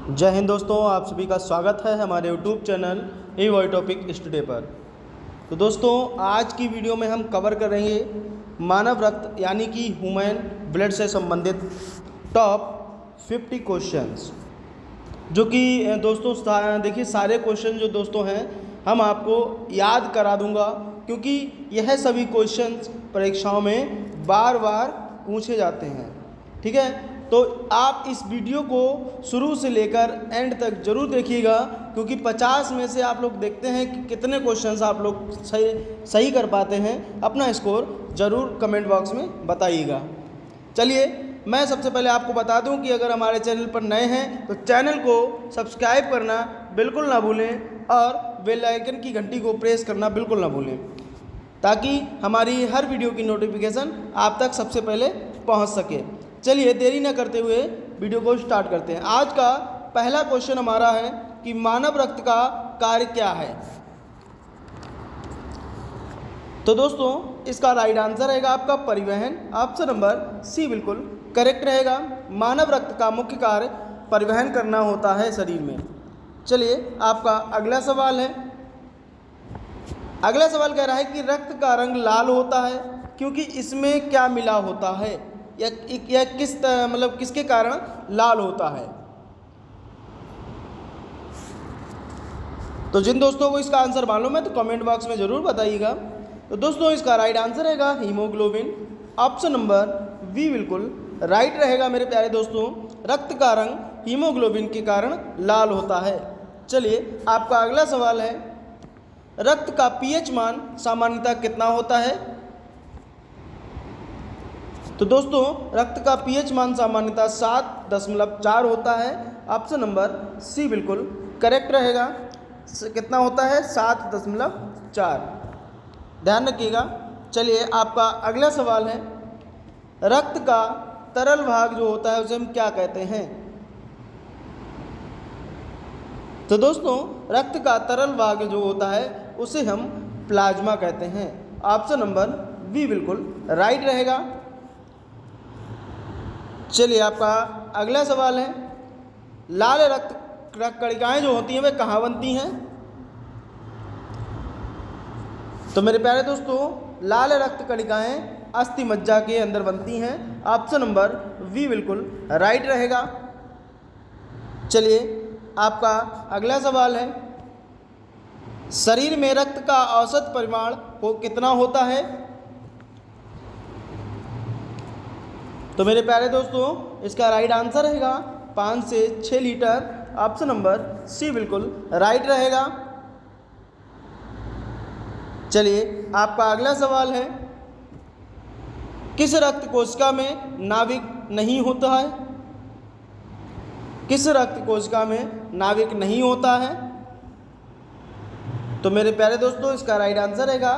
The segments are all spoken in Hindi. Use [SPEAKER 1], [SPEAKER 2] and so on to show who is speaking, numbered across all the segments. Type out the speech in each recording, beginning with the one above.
[SPEAKER 1] जय हिंद दोस्तों, आप सभी का स्वागत है हमारे YouTube channel A Y topic studio पर। तो दोस्तों, आज की वीडियो में हम कवर करेंगे मानव रक्त यानी कि ह्यूमन ब्लड से संबंधित टॉप 50 क्वेश्चंस, जो कि दोस्तों देखिए सारे क्वेश्चन जो दोस्तों हैं हम आपको याद करा दूंगा, क्योंकि यह सभी क्वेश्चंस परीक्षाओं में बार बार पूछे जाते हैं। ठीक है, तो आप इस वीडियो को शुरू से लेकर एंड तक जरूर देखिएगा, क्योंकि 50 में से आप लोग देखते हैं कि कितने क्वेश्चंस आप लोग सही कर पाते हैं। अपना स्कोर ज़रूर कमेंट बॉक्स में बताइएगा। चलिए, मैं सबसे पहले आपको बता दूं कि अगर हमारे चैनल पर नए हैं तो चैनल को सब्सक्राइब करना बिल्कुल ना भूलें और बेल आइकन की घंटी को प्रेस करना बिल्कुल ना भूलें, ताकि हमारी हर वीडियो की नोटिफिकेशन आप तक सबसे पहले पहुंच सके। चलिए, देरी न करते हुए वीडियो को स्टार्ट करते हैं। आज का पहला क्वेश्चन हमारा है कि मानव रक्त का कार्य क्या है। तो दोस्तों, इसका राइट आंसर रहेगा आपका परिवहन। ऑप्शन नंबर सी बिल्कुल करेक्ट रहेगा। मानव रक्त का मुख्य कार्य परिवहन करना होता है शरीर में। चलिए, आपका अगला सवाल है। अगला सवाल कह रहा है कि रक्त का रंग लाल होता है क्योंकि इसमें क्या मिला होता है, या किसके कारण लाल होता है। तो जिन दोस्तों को इसका आंसर मालूम है तो कमेंट बॉक्स में ज़रूर बताइएगा। तो दोस्तों, इसका राइट आंसर रहेगा हीमोग्लोबिन। ऑप्शन नंबर बी बिल्कुल राइट रहेगा मेरे प्यारे दोस्तों। रक्त का रंग हीमोग्लोबिन के कारण लाल होता है। चलिए, आपका अगला सवाल है, रक्त का पीएच मान सामान्यतः कितना होता है। तो दोस्तों, रक्त का पीएच मान सामान्यतः 7.4 होता है। ऑप्शन नंबर सी बिल्कुल करेक्ट रहेगा। कितना होता है? 7.4। ध्यान रखिएगा। चलिए, आपका अगला सवाल है, रक्त का तरल भाग जो होता है उसे हम क्या कहते हैं। तो दोस्तों, रक्त का तरल भाग जो होता है उसे हम प्लाज्मा कहते हैं। ऑप्शन नंबर बी बिल्कुल राइट रहेगा। चलिए, आपका अगला सवाल है, लाल रक्त कणिकाएं जो होती हैं वे कहाँ बनती हैं। तो मेरे प्यारे दोस्तों, लाल रक्त कणिकाएं अस्थि मज्जा के अंदर बनती हैं। ऑप्शन नंबर बी बिल्कुल राइट रहेगा। चलिए, आपका अगला सवाल है, शरीर में रक्त का औसत परिमाण कितना होता है। तो मेरे प्यारे दोस्तों, इसका राइट आंसर रहेगा 5 से 6 लीटर। ऑप्शन नंबर सी बिल्कुल राइट रहेगा। चलिए, आपका अगला सवाल है, किस रक्त कोशिका में नाभिक नहीं होता है। किस रक्त कोशिका में नाभिक नहीं होता है। तो मेरे प्यारे दोस्तों, इसका राइट आंसर रहेगा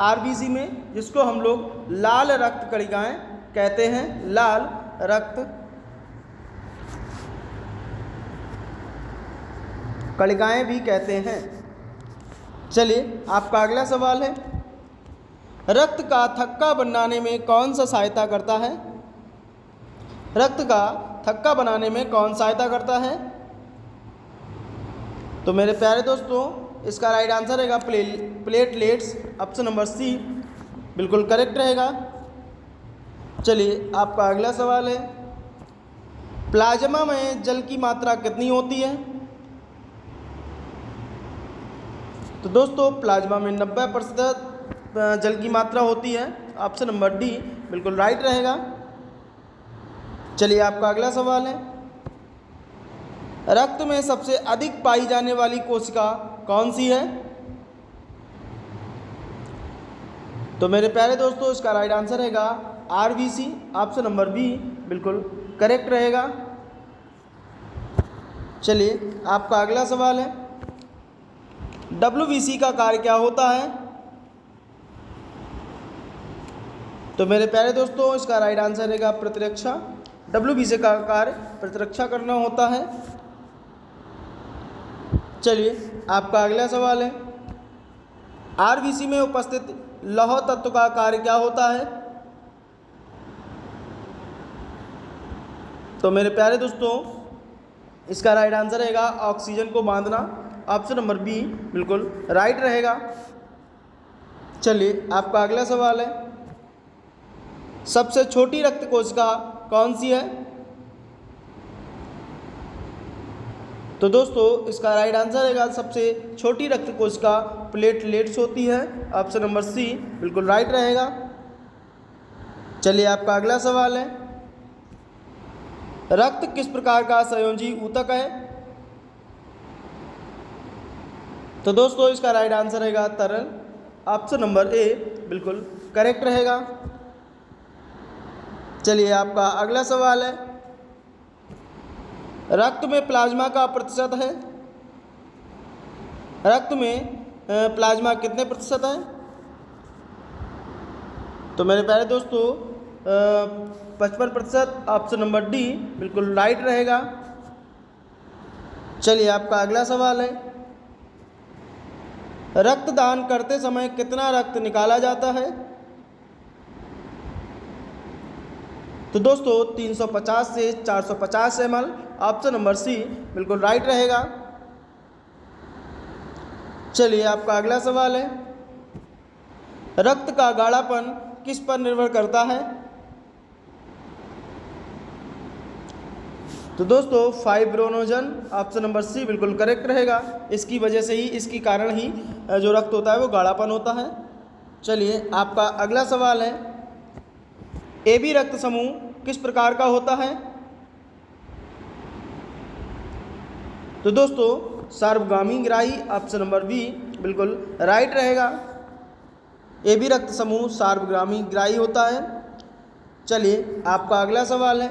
[SPEAKER 1] आरबीसी में, जिसको हम लोग लाल रक्त कणिकाएं कहते हैं। लाल रक्त कणिकाएं भी कहते हैं। चलिए, आपका अगला सवाल है, रक्त का थक्का बनाने में कौन सा सहायता करता है। रक्त का थक्का बनाने में कौन सहायता करता है। तो मेरे प्यारे दोस्तों, इसका राइट आंसर रहेगा प्लेटलेट्स। ऑप्शन नंबर सी बिल्कुल करेक्ट रहेगा। चलिए, आपका अगला सवाल है, प्लाज्मा में जल की मात्रा कितनी होती है। तो दोस्तों, प्लाज्मा में 90% जल की मात्रा होती है। ऑप्शन नंबर डी बिल्कुल राइट रहेगा। चलिए, आपका अगला सवाल है, रक्त में सबसे अधिक पाई जाने वाली कोशिका कौन सी है। तो मेरे प्यारे दोस्तों, इसका राइट आंसर रहेगा आरबीसी। ऑप्शन नंबर बी बिल्कुल करेक्ट रहेगा। चलिए, आपका अगला सवाल है, डब्ल्यूबीसी का कार्य क्या होता है। तो मेरे प्यारे दोस्तों, इसका राइट आंसर रहेगा प्रतिरक्षा। डब्ल्यूबीसी का कार्य प्रतिरक्षा करना होता है। चलिए, आपका अगला सवाल है, आरबीसी में उपस्थित लौह तत्व का कार्य क्या होता है। तो मेरे प्यारे दोस्तों, इसका राइट आंसर रहेगा ऑक्सीजन को बांधना। ऑप्शन नंबर बी बिल्कुल राइट रहेगा। चलिए आपका अगला सवाल है, सबसे छोटी रक्त कोशिका कौन सी है? तो दोस्तों इसका राइट आंसर रहेगा सबसे छोटी रक्त कोशिका प्लेटलेट्स होती है। ऑप्शन नंबर सी बिल्कुल राइट रहेगा। चलिए आपका अगला सवाल है, रक्त किस प्रकार का संयोजी ऊतक है? तो दोस्तों इसका राइट आंसर रहेगा तरल। ऑप्शन नंबर ए बिल्कुल करेक्ट रहेगा। चलिए आपका अगला सवाल है, रक्त में प्लाज्मा का प्रतिशत है? रक्त में प्लाज्मा कितने प्रतिशत है? तो मेरे प्यारे दोस्तों 55%। ऑप्शन नंबर डी बिल्कुल राइट रहेगा। चलिए आपका अगला सवाल है, रक्तदान करते समय कितना रक्त निकाला जाता है? तो दोस्तों 350 से 450 ml। ऑप्शन नंबर सी बिल्कुल राइट रहेगा। चलिए आपका अगला सवाल है, रक्त का गाढ़ापन किस पर निर्भर करता है? तो दोस्तों फाइब्रोनोजन। ऑप्शन नंबर सी बिल्कुल करेक्ट रहेगा। इसकी वजह से ही, इसकी कारण ही जो रक्त होता है वो गाढ़ापन होता है। चलिए आपका अगला सवाल है, ए बी रक्त समूह किस प्रकार का होता है? तो दोस्तों सार्वगामी ग्राही। ऑप्शन नंबर बी बिल्कुल राइट रहेगा। ए बी रक्त समूह सार्वगामी ग्राही होता है। चलिए आपका अगला सवाल है,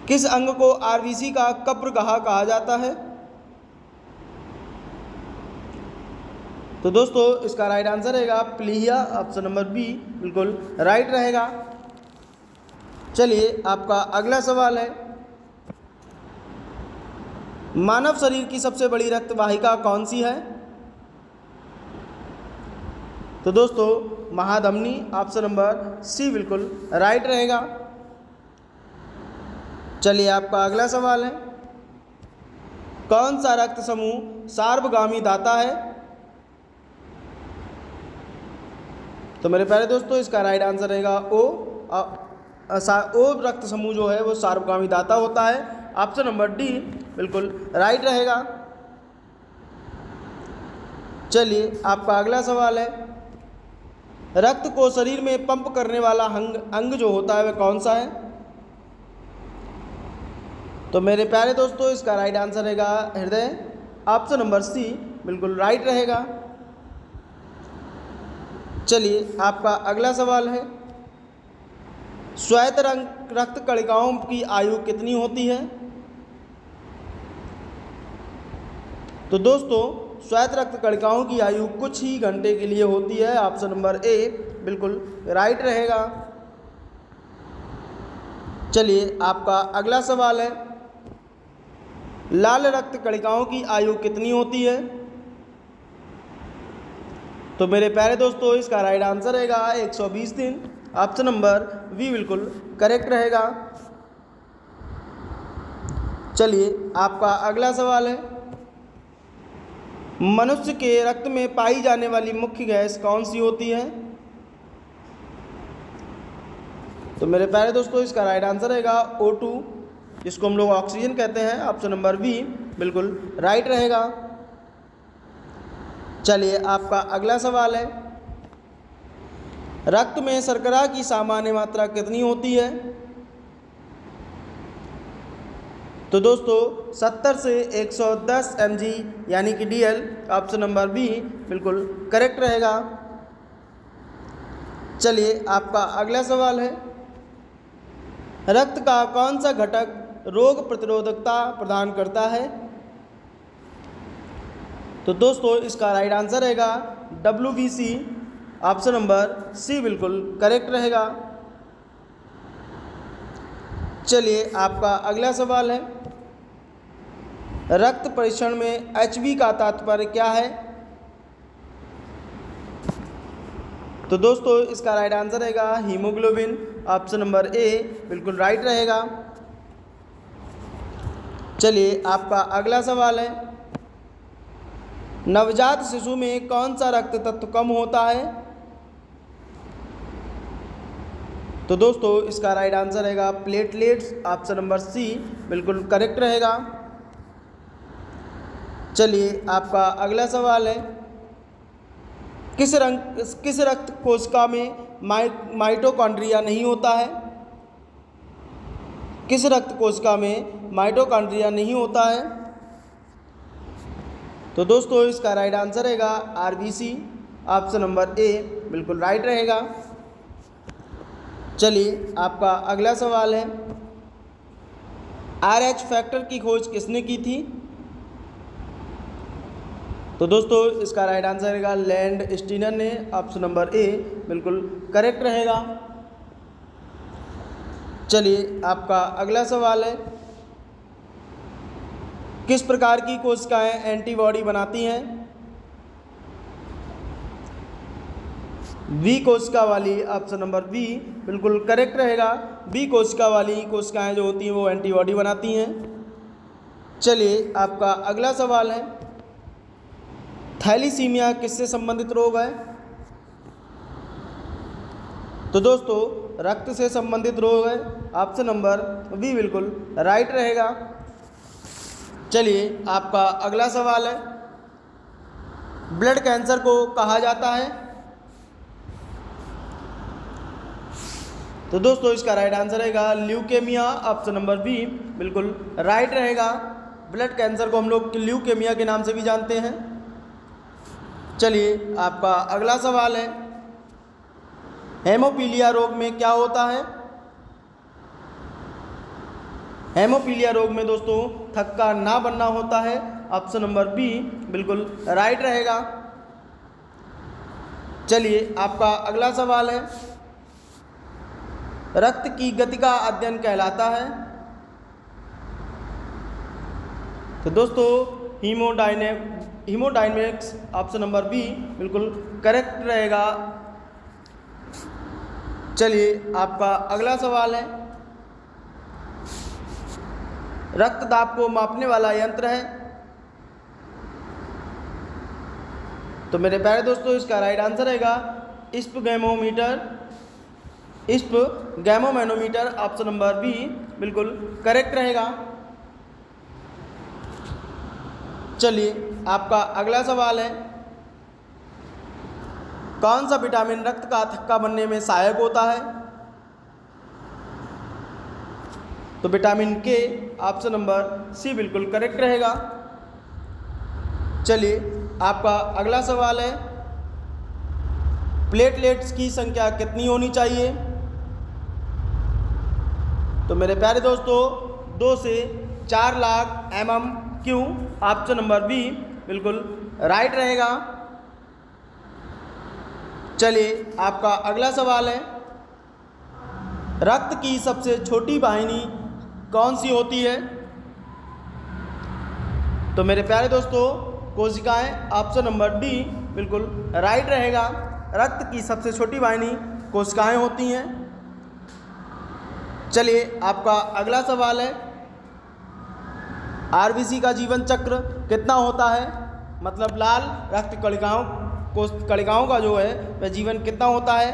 [SPEAKER 1] किस अंग को आरबीसी का कब्रगाह कहा जाता है? तो दोस्तों इसका राइट आंसर रहेगा प्लीहा। ऑप्शन नंबर बी बिल्कुल राइट रहेगा। चलिए आपका अगला सवाल है, मानव शरीर की सबसे बड़ी रक्त वाहिका कौन सी है? तो दोस्तों महाधमनी। ऑप्शन नंबर सी बिल्कुल राइट रहेगा। चलिए आपका अगला सवाल है, कौन सा रक्त समूह सार्वगामी दाता है? तो मेरे प्यारे दोस्तों इसका राइट आंसर रहेगा ओ रक्त समूह जो है वो सार्वगामी दाता होता है। ऑप्शन नंबर डी बिल्कुल राइट रहेगा। चलिए आपका अगला सवाल है, रक्त को शरीर में पंप करने वाला अंग जो होता है वह कौन सा है? तो मेरे प्यारे दोस्तों इसका राइट आंसर रहेगा हृदय। ऑप्शन नंबर सी बिल्कुल राइट रहेगा। चलिए आपका अगला सवाल है, श्वेत रक्त कणिकाओं की आयु कितनी होती है? तो दोस्तों श्वेत रक्त कणिकाओं की आयु कुछ ही घंटे के लिए होती है। ऑप्शन नंबर ए बिल्कुल राइट रहेगा। चलिए आपका अगला सवाल है, लाल रक्त कणिकाओं की आयु कितनी होती है? तो मेरे प्यारे दोस्तों इसका राइट आंसर रहेगा 120 दिन। ऑप्शन नंबर बी बिल्कुल करेक्ट रहेगा। चलिए आपका अगला सवाल है, मनुष्य के रक्त में पाई जाने वाली मुख्य गैस कौन सी होती है? तो मेरे प्यारे दोस्तों इसका राइट आंसर रहेगा O2, जिसको हम लोग ऑक्सीजन कहते हैं। ऑप्शन नंबर बी बिल्कुल राइट रहेगा। चलिए आपका अगला सवाल है, रक्त में शर्करा की सामान्य मात्रा कितनी होती है? तो दोस्तों 70 से 110 mg यानी कि DL। ऑप्शन नंबर बी बिल्कुल करेक्ट रहेगा। चलिए आपका अगला सवाल है, रक्त का कौन सा घटक रोग प्रतिरोधकता प्रदान करता है? तो दोस्तों इसका राइट आंसर रहेगा WBC। ऑप्शन नंबर सी बिल्कुल करेक्ट रहेगा। चलिए आपका अगला सवाल है, रक्त परीक्षण में HB का तात्पर्य क्या है? तो दोस्तों इसका राइट आंसर रहेगा हीमोग्लोबिन। ऑप्शन नंबर ए बिल्कुल राइट रहेगा। चलिए आपका अगला सवाल है, नवजात शिशु में कौन सा रक्त तत्व कम होता है? तो दोस्तों इसका राइट आंसर रहेगा प्लेटलेट्स, ऑप्शन नंबर सी बिल्कुल करेक्ट रहेगा। चलिए आपका अगला सवाल है, किस रक्त कोशिका में माइटोकॉन्ड्रिया नहीं होता है? किस रक्त कोशिका में माइटोकॉन्ड्रिया नहीं होता है? तो दोस्तों इसका राइट आंसर रहेगा आरबीसी, ऑप्शन नंबर ए बिल्कुल राइट रहेगा। चलिए आपका अगला सवाल है, आरएच फैक्टर की खोज किसने की थी? तो दोस्तों इसका राइट आंसर रहेगा लैंड स्टीनर ने, ऑप्शन नंबर ए बिल्कुल करेक्ट रहेगा। चलिए आपका अगला सवाल है, किस प्रकार की कोशिकाएं एंटीबॉडी बनाती हैं? बी कोशिका वाली, ऑप्शन नंबर बी बिल्कुल करेक्ट रहेगा। बी कोशिका वाली कोशिकाएं जो होती हैं वो एंटीबॉडी बनाती हैं। चलिए आपका अगला सवाल है, थैलीसीमिया किससे संबंधित रोग है? तो दोस्तों रक्त से संबंधित रोग है, ऑप्शन नंबर बी बिल्कुल राइट रहेगा। चलिए आपका अगला सवाल है, ब्लड कैंसर को कहा जाता है? तो दोस्तों इसका राइट आंसर रहेगा ल्यूकेमिया, ऑप्शन नंबर बी बिल्कुल राइट रहेगा। ब्लड कैंसर को हम लोग ल्यूकेमिया के नाम से भी जानते हैं। चलिए आपका अगला सवाल है, हेमोपीलिया रोग में क्या होता है? हेमोपीलिया रोग में दोस्तों थक्का ना बनना होता है, ऑप्शन नंबर बी बिल्कुल राइट रहेगा। चलिए आपका अगला सवाल है, रक्त की गति का अध्ययन कहलाता है? तो दोस्तों हीमोडायनेमिक्स, ऑप्शन नंबर बी बिल्कुल करेक्ट रहेगा। चलिए आपका अगला सवाल है, रक्त दाब को मापने वाला यंत्र है? तो मेरे प्यारे दोस्तों इसका राइट आंसर रहेगा स्पगैमोमैनोमीटर, ऑप्शन नंबर बी बिल्कुल करेक्ट रहेगा। चलिए आपका अगला सवाल है, कौन सा विटामिन रक्त का थक्का बनने में सहायक होता है? तो विटामिन के, ऑप्शन नंबर सी बिल्कुल करेक्ट रहेगा। चलिए आपका अगला सवाल है, प्लेटलेट्स की संख्या कितनी होनी चाहिए? तो मेरे प्यारे दोस्तों 2 से 4 lakh mmQ, option number B बिल्कुल राइट रहेगा। चलिए आपका अगला सवाल है, रक्त की सबसे छोटी वाहिनी कौन सी होती है? तो मेरे प्यारे दोस्तों कोशिकाएं, ऑप्शन नंबर डी बिल्कुल राइट रहेगा। रक्त की सबसे छोटी वाहिनी कोशिकाएं होती हैं। चलिए आपका अगला सवाल है, आरबीसी का जीवन चक्र कितना होता है? मतलब लाल रक्त कणिकाओं का जो है वह जीवन कितना होता है?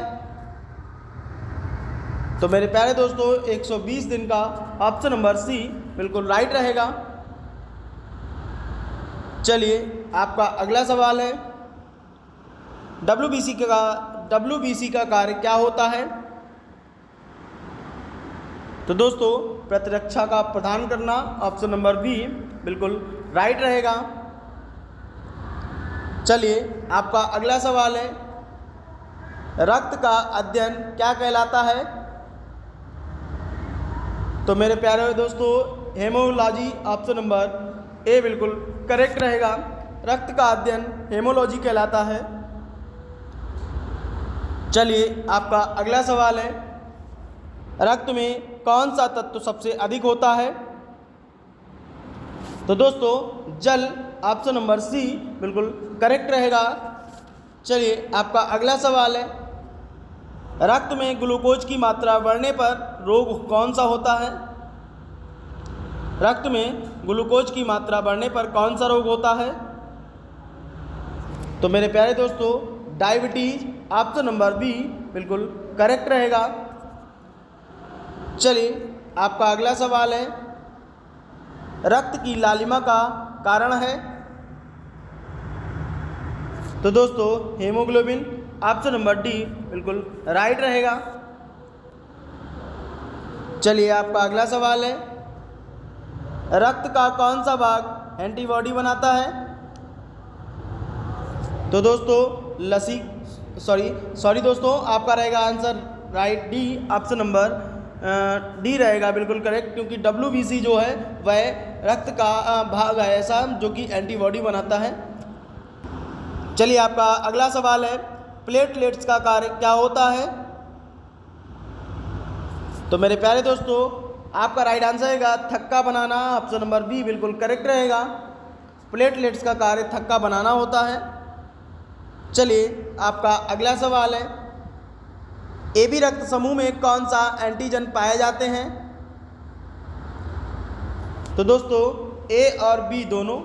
[SPEAKER 1] तो मेरे प्यारे दोस्तों 120 दिन का, ऑप्शन नंबर सी बिल्कुल राइट रहेगा। चलिए आपका अगला सवाल है, डब्ल्यूबीसी का कार्य क्या होता है? तो दोस्तों प्रतिरक्षा का प्रदान करना, ऑप्शन नंबर बी बिल्कुल राइट रहेगा। चलिए आपका अगला सवाल है, रक्त का अध्ययन क्या कहलाता है? तो मेरे प्यारे दोस्तों हेमोलॉजी, ऑप्शन नंबर ए बिल्कुल करेक्ट रहेगा। रक्त का अध्ययन हेमोलॉजी कहलाता है। चलिए आपका अगला सवाल है, रक्त में कौन सा तत्व सबसे अधिक होता है? तो दोस्तों जल, ऑप्शन नंबर सी बिल्कुल करेक्ट रहेगा। चलिए आपका अगला सवाल है, रक्त में ग्लूकोज की मात्रा बढ़ने पर रोग कौन सा होता है? रक्त में ग्लूकोज की मात्रा बढ़ने पर कौन सा रोग होता है? तो मेरे प्यारे दोस्तों, डायबिटीज ऑप्शन नंबर बी बिल्कुल करेक्ट रहेगा। चलिए आपका अगला सवाल है, रक्त की लालिमा का कारण है? तो दोस्तों हेमोग्लोबिन ऑप्शन नंबर डी बिल्कुल राइट रहेगा। चलिए आपका अगला सवाल है, रक्त का कौन सा भाग एंटीबॉडी बनाता है? तो दोस्तों सॉरी दोस्तों, आपका रहेगा answer right D option number D रहेगा बिल्कुल करेक्ट, क्योंकि WBC जो है वह रक्त का भाग है ऐसा जो कि एंटीबॉडी बनाता है। चलिए आपका अगला सवाल है, प्लेटलेट्स का कार्य क्या होता है? तो मेरे प्यारे दोस्तों, आपका राइट आंसर रहेगा थक्का बनाना, ऑप्शन नंबर बी बिल्कुल करेक्ट रहेगा। प्लेटलेट्स का कार्य थक्का बनाना होता है। चलिए आपका अगला सवाल है, AB रक्त समूह में कौन सा एंटीजन पाए जाते हैं? तो दोस्तों A और B दोनों,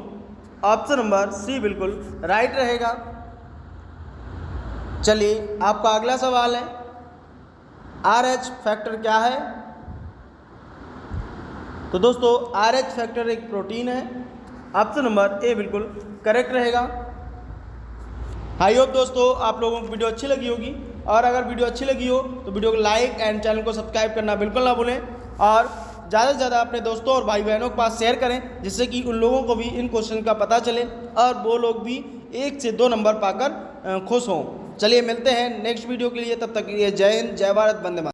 [SPEAKER 1] ऑप्शन नंबर सी बिल्कुल राइट रहेगा। चलिए आपका अगला सवाल है, RH फैक्टर क्या है? तो दोस्तों RH फैक्टर एक प्रोटीन है, ऑप्शन नंबर ए बिल्कुल करेक्ट रहेगा। आई होप दोस्तों आप लोगों को वीडियो अच्छी लगी होगी, और अगर वीडियो अच्छी लगी हो तो वीडियो को लाइक एंड चैनल को सब्सक्राइब करना बिल्कुल ना भूलें, और ज़्यादा से ज़्यादा अपने दोस्तों और भाई बहनों के पास शेयर करें, जिससे कि उन लोगों को भी इन क्वेश्चन का पता चले और वो लोग भी 1 से 2 नंबर पाकर खुश हों। चलिए मिलते हैं नेक्स्ट वीडियो के लिए, तब तक के लिए जय हिंद, जय भारत, वंदे मातरम।